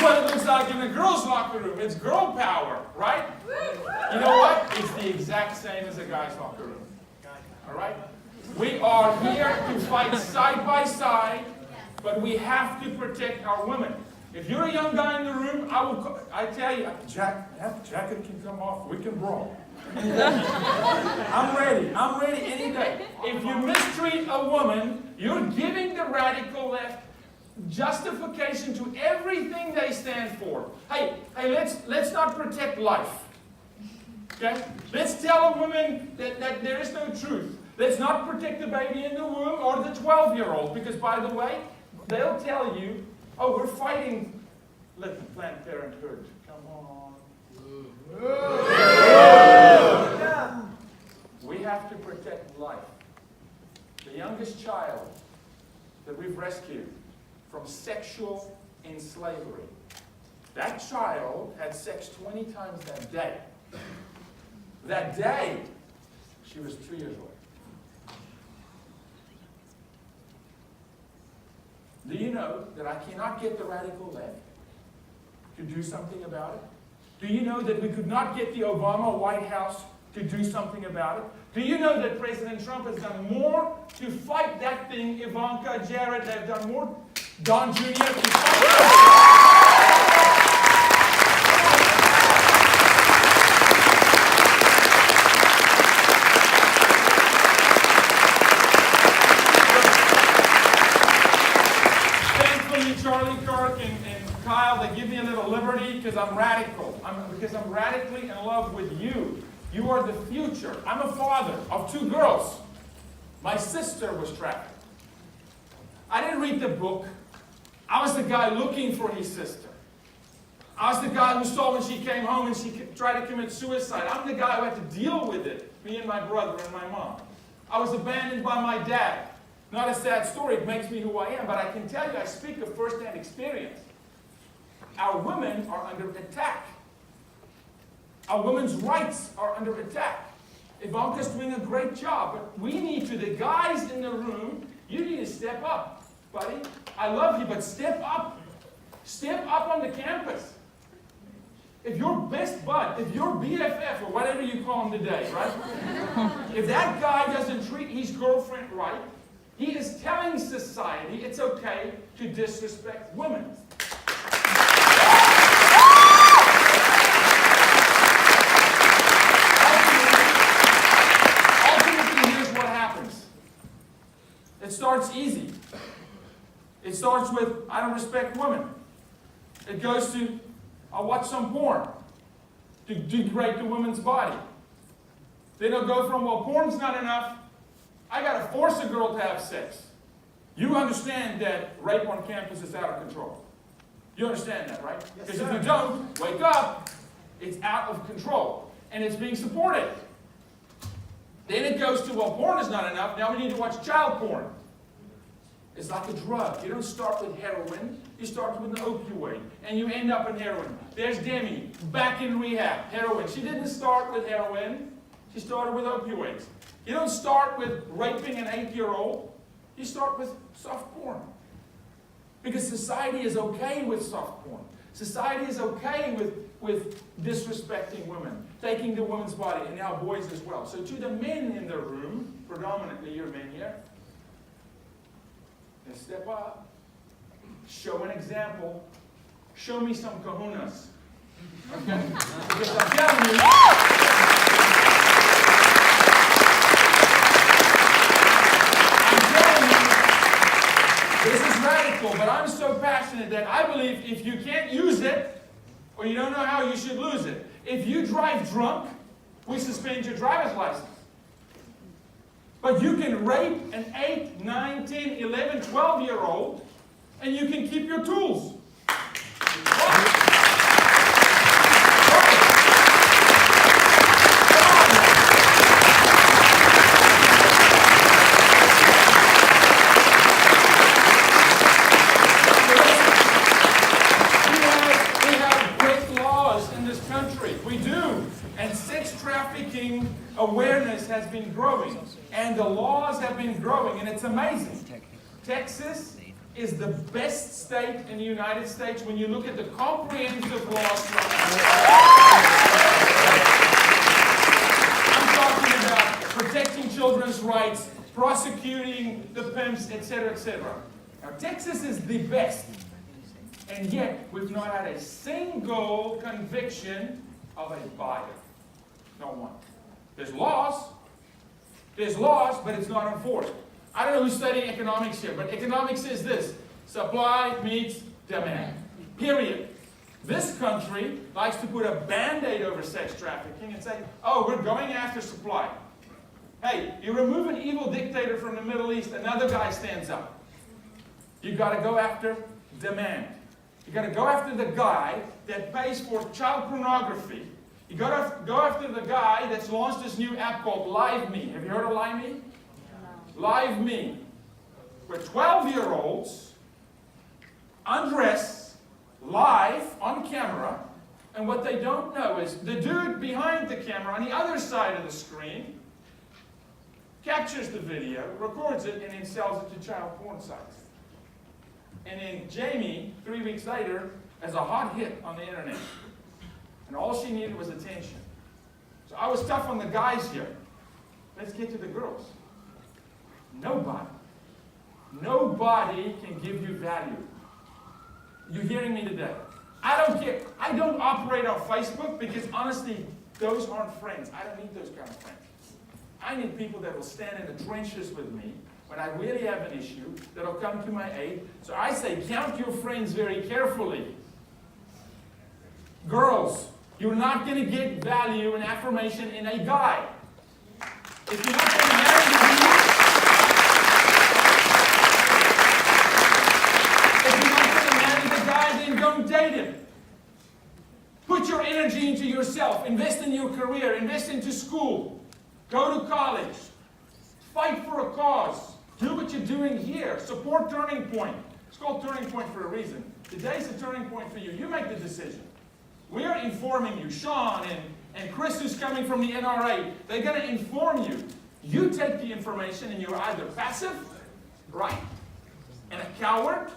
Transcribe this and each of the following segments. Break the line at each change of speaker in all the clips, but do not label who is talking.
what it looks like in the girls' locker room. It's girl power, right? You know what? It's the exact same as a guy's locker room. All right? We are here to fight side by side, but we have to protect our women. If you're a young guy in the room, I tell you, Jack, that jacket can come off. We can brawl. I'm ready. I'm ready any day. If you mistreat a woman, you're giving the radical left justification to everything they stand for. Hey, let's not protect life. Okay? Let's tell a woman that there is no truth. Let's not protect the baby in the womb or the 12-year-old, because by the way, they'll tell you, oh, we're fighting Planned Parenthood. Come on. We have to protect life. The youngest child that we've rescued from sexual enslavery. That child had sex 20 times that day. That day, she was 2 years old. Do you know that I cannot get the radical left to do something about it? Do you know that we could not get the Obama White House to do something about it? Do you know that President Trump has done more to fight that thing? Ivanka, Jared, they've done more. Don Jr. to fight. Charlie Kirk and Kyle, they give me a little liberty because I'm radical. Because I'm radically in love with you. You are the future. I'm a father of 2 girls. My sister was trafficked. I didn't read the book. I was the guy looking for his sister. I was the guy who saw when she came home and she tried to commit suicide. I'm the guy who had to deal with it, me and my brother and my mom. I was abandoned by my dad. Not a sad story, it makes me who I am, but I can tell you, I speak of first-hand experience. Our women are under attack. Our women's rights are under attack. Ivanka's doing a great job, but we need to, the guys in the room, you need to step up, buddy. I love you, but step up. Step up on the campus. If your best bud, if your BFF, or whatever you call him today, right? If that guy doesn't treat his girlfriend right, he is telling society it's okay to disrespect women. Ultimately, here's what happens. It starts easy. It starts with, I don't respect women. It goes to, I'll watch some porn to degrade the woman's body. Then it'll go from, well, porn's not enough. I got to force a girl to have sex. You understand that rape on campus is out of control. You understand that, right? Because if you don't, wake up, it's out of control. And it's being supported. Then it goes to, well, porn is not enough. Now we need to watch child porn. It's like a drug. You don't start with heroin. You start with an opioid. And you end up in heroin. There's Demi, back in rehab, heroin. She didn't start with heroin. She started with opioids. You don't start with raping an 8-year-old. You start with soft porn. Because society is okay with soft porn. Society is okay with disrespecting women, taking the woman's body, and now boys as well. So to the men in the room, predominantly your men here, then step up. Show an example. Show me some kahunas. Okay? Because I'm telling you, this is radical, but I'm so passionate that I believe if you can't use it, or you don't know how, you should lose it. If you drive drunk, we suspend your driver's license. But you can rape an 8, 9, 10, 11, 12-year-old, and you can keep your tools. Awareness has been growing, and the laws have been growing, and it's amazing. Texas is the best state in the United States when you look at the comprehensive laws. I'm talking about protecting children's rights, prosecuting the pimps, etc., etc. Now, Texas is the best. And yet, we've not had a single conviction of a buyer. Not one. There's laws, but it's not enforced. I don't know who's studying economics here, but economics says this: supply meets demand. Period. This country likes to put a band-aid over sex trafficking and say, oh, we're going after supply. Hey, you remove an evil dictator from the Middle East, another guy stands up. You've got to go after demand. You've got to go after the guy that pays for child pornography. You've got to go after the guy that's launched this new app called Live Me. Have you heard of Live Me? Live Me, where 12-year-olds undress live on camera, and what they don't know is the dude behind the camera on the other side of the screen captures the video, records it, and then sells it to child porn sites. And then Jamie, 3 weeks later, has a hot hit on the internet. And all she needed was attention. So I was tough on the guys here. Let's get to the girls. Nobody can give you value. You're hearing me today. I don't care. I don't operate on Facebook because honestly, those aren't friends. I don't need those kind of friends. I need people that will stand in the trenches with me when I really have an issue, that'll come to my aid. So I say, count your friends very carefully. Girls, you're not going to get value and affirmation in a guy. If you're not going to marry the then don't date him. Put your energy into yourself. Invest in your career. Invest into school. Go to college. Fight for a cause. Do what you're doing here. Support Turning Point. It's called Turning Point for a reason. Today's a turning point for you. You make the decision. We're informing you. Sean and Chris, who's coming from the NRA, they're going to inform you. You take the information and you're either passive, right, and a coward,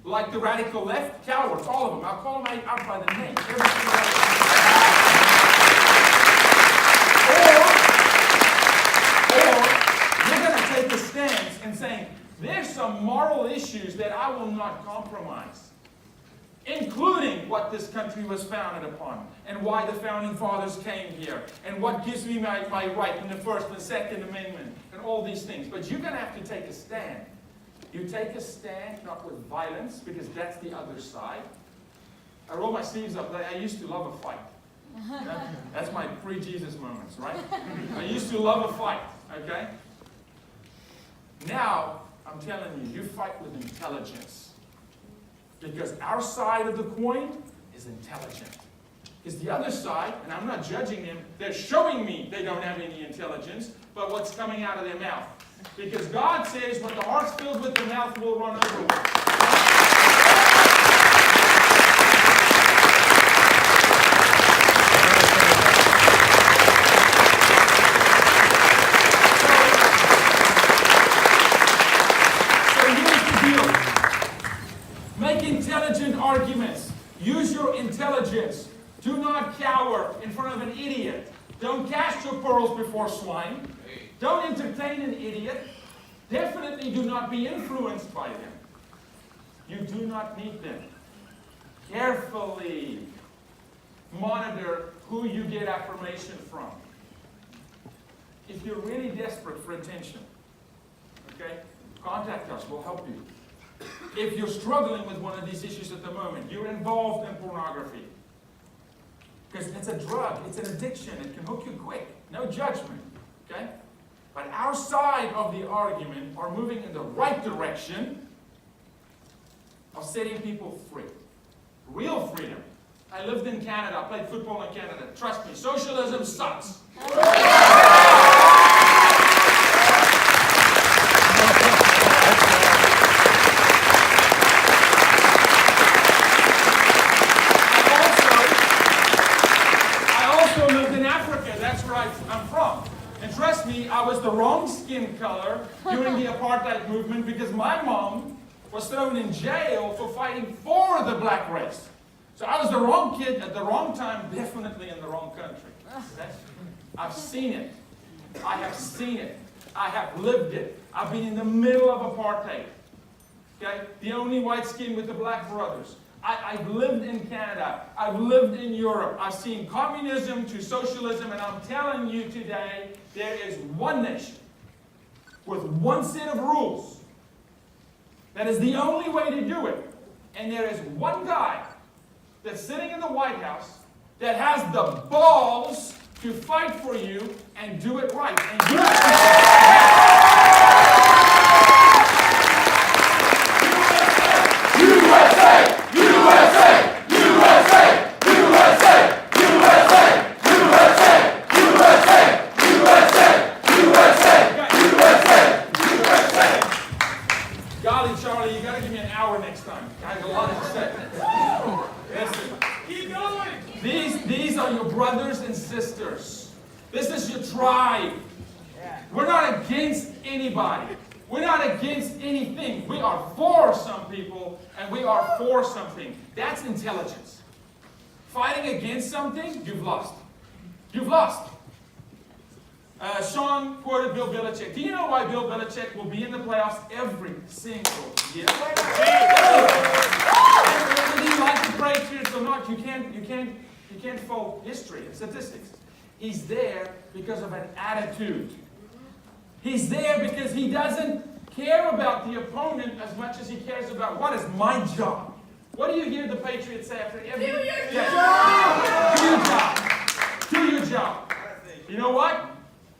like the radical left, cowards, all of them. I'll call them out by the name. Or you're going to take a stance and saying, there's some moral issues that I will not compromise, including what this country was founded upon, and why the founding fathers came here, and what gives me my right in the First and the Second Amendment, and all these things. But you're going to have to take a stand. You take a stand, not with violence, because that's the other side. I roll my sleeves up. I used to love a fight. That's my pre-Jesus moments, right? I used to love a fight, okay? Now, I'm telling you, you fight with intelligence. Because our side of the coin is intelligent. Because the other side, and I'm not judging them, they're showing me they don't have any intelligence, but what's coming out of their mouth. Because God says, what the heart's filled with, the mouth will run over with. So here's the deal. Make intelligent arguments. Use your intelligence. Do not cower in front of an idiot. Don't cast your pearls before swine. Don't entertain an idiot. Definitely do not be influenced by them. You do not need them. Carefully monitor who you get affirmation from. If you're really desperate for attention, okay, contact us. We'll help you. If you're struggling with one of these issues at the moment, you're involved in pornography. Because it's a drug. It's an addiction. It can hook you quick. No judgment. Okay? But our side of the argument are moving in the right direction of setting people free. Real freedom. I lived in Canada. I played football in Canada. Trust me, socialism sucks. I also lived in Africa. That's where I'm from. And trust me, I was the wrong skin color during the apartheid movement because my mom was thrown in jail for fighting for the black race. So I was the wrong kid at the wrong time, definitely in the wrong country. Okay? I've seen it. I have seen it. I have lived it. I've been in the middle of apartheid. Okay? The only white skin with the black brothers. I've lived in Canada. I've lived in Europe. I've seen communism to socialism, and I'm telling you today, there is one nation with one set of rules. That is the only way to do it. And there is one guy that's sitting in the White House that has the balls to fight for you and do it right. And do it right. These are your brothers and sisters. This is your tribe. We're not against anybody. We're not against anything. We are for some people, and we are for something. That's intelligence. Fighting against something, you've lost. You've lost. Sean quoted Bill Belichick. Do you know why Bill Belichick will be in the playoffs every single year? Whether you like the Patriots or not, you can't fault history and statistics. He's there because of an attitude. He's there because he doesn't care about the opponent as much as he cares about what is my job. What do you hear the Patriots say after every game? Do your job. Do your job. You know what?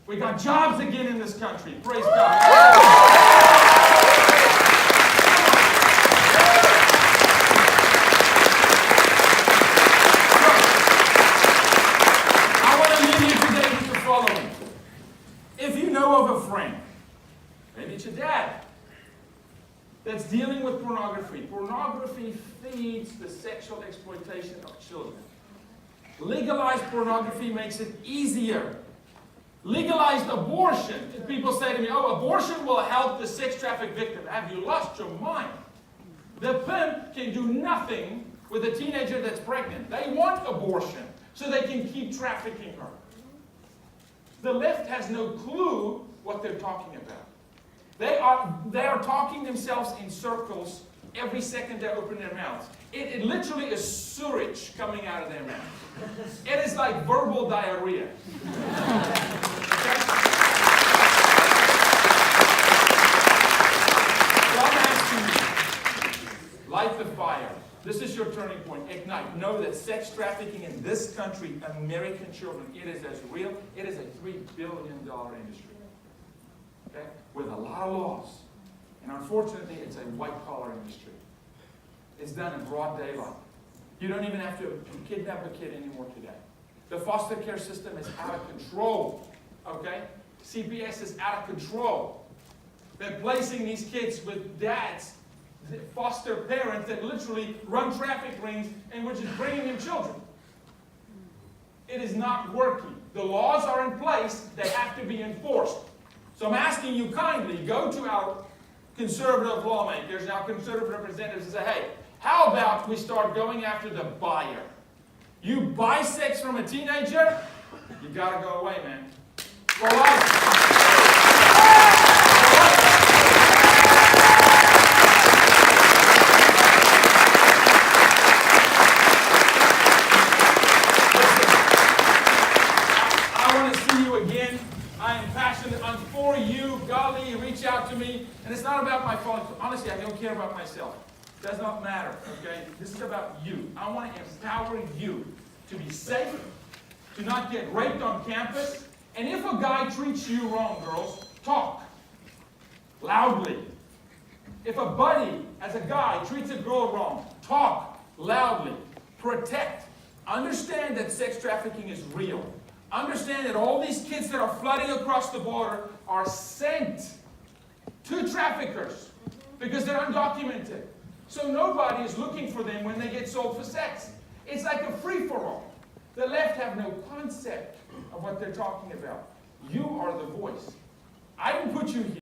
We got jobs again in this country. Praise God. Of a friend, maybe it's your dad, that's dealing with pornography. Pornography feeds the sexual exploitation of children. Legalized pornography makes it easier. Legalized abortion. People say to me, oh, abortion will help the sex traffic victim. Have you lost your mind? The pimp can do nothing with a teenager that's pregnant. They want abortion so they can keep trafficking her. The left has no clue what they're talking about. They are talking themselves in circles every second they open their mouths. It literally is sewage coming out of their mouth. It is like verbal diarrhea. Okay? So I'm asking you, light the fire. This is your turning point. Ignite. Know that sex trafficking in this country, American children, it is as real. It is a $3 billion industry. Okay? With a lot of laws. And unfortunately, it's a white-collar industry. It's done in broad daylight. You don't even have to kidnap a kid anymore today. The foster care system is out of control. Okay? CPS is out of control. They're placing these kids with dads, foster parents that literally run traffic rings and we're just bringing them children. It is not working. The laws are in place. They have to be enforced. So I'm asking you kindly, go to our conservative lawmakers and our conservative representatives and say, hey, how about we start going after the buyer? You buy sex from a teenager, you got to go away, man. For life. Reach out to me, and it's not about my phone. Honestly, I don't care about myself. It does not matter, okay? This is about you. I want to empower you to be safe, to not get raped on campus, and if a guy treats you wrong, girls, talk loudly. If a buddy, as a guy, treats a girl wrong, talk loudly. Protect. Understand that sex trafficking is real. Understand that all these kids that are flooding across the border are sent to traffickers because they're undocumented. So nobody is looking for them when they get sold for sex. It's like a free-for-all. The left have no concept of what they're talking about. You are the voice. I didn't put you here.